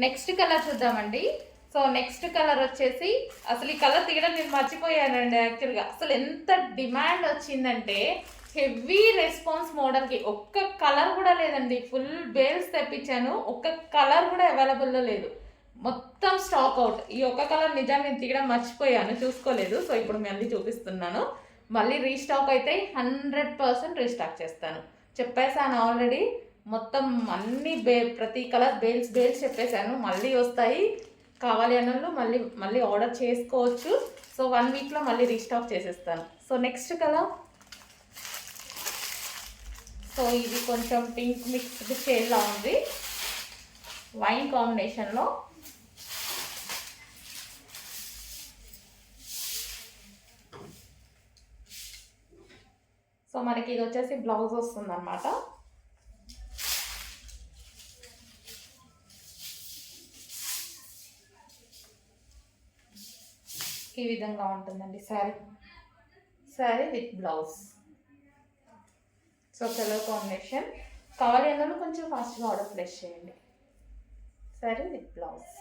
Next colour చూద్దామండి. So next colour వచ్చేసి అసలు ఈ కలర్ తీయడం నేను మర్చిపోయానండి యాక్చువల్గా. అసలు ఎంత డిమాండ్ వచ్చిందంటే హెవీ రెస్పాన్స్ మోడల్కి. ఒక్క కలర్ కూడా లేదండి, ఫుల్ బేల్స్ తెప్పించాను, ఒక్క కలర్ కూడా అవైలబుల్లో లేదు, మొత్తం స్టాక్ అవుట్. ఈ ఒక్క కలర్ నిజాన్ని నేను తీయడం మర్చిపోయాను, చూసుకోలేదు. సో ఇప్పుడు మళ్ళీ చూపిస్తున్నాను. మళ్ళీ రీస్టాక్ అయితే 100% రీస్టాక్ చేస్తాను, చెప్పేసాను ఆల్రెడీ. మొత్తం అన్ని ప్రతి కలర్ బేల్స్ చెప్పేశాను. మళ్ళీ వస్తాయి, కావాలి అన్న మళ్ళీ మళ్ళీ ఆర్డర్ చేసుకోవచ్చు. సో 1 వీక్లో మళ్ళీ రీస్టాక్ చేసేస్తాను. సో నెక్స్ట్ కలర్, సో ఇది కొంచెం పింక్ మిక్స్డ్ షేడ్లా ఉంది, వైన్ కాంబినేషన్లో. సో మనకి ఇది వచ్చేసి బ్లౌజ్ వస్తుంది అన్నమాట. ఈ విధంగా ఉంటుందండి sari with blouse. So colour combination కావాలి అన్న కొంచెం ఫాస్ట్గా ఆర్డర్ ప్లేస్ చేయండి. Sari with blouse.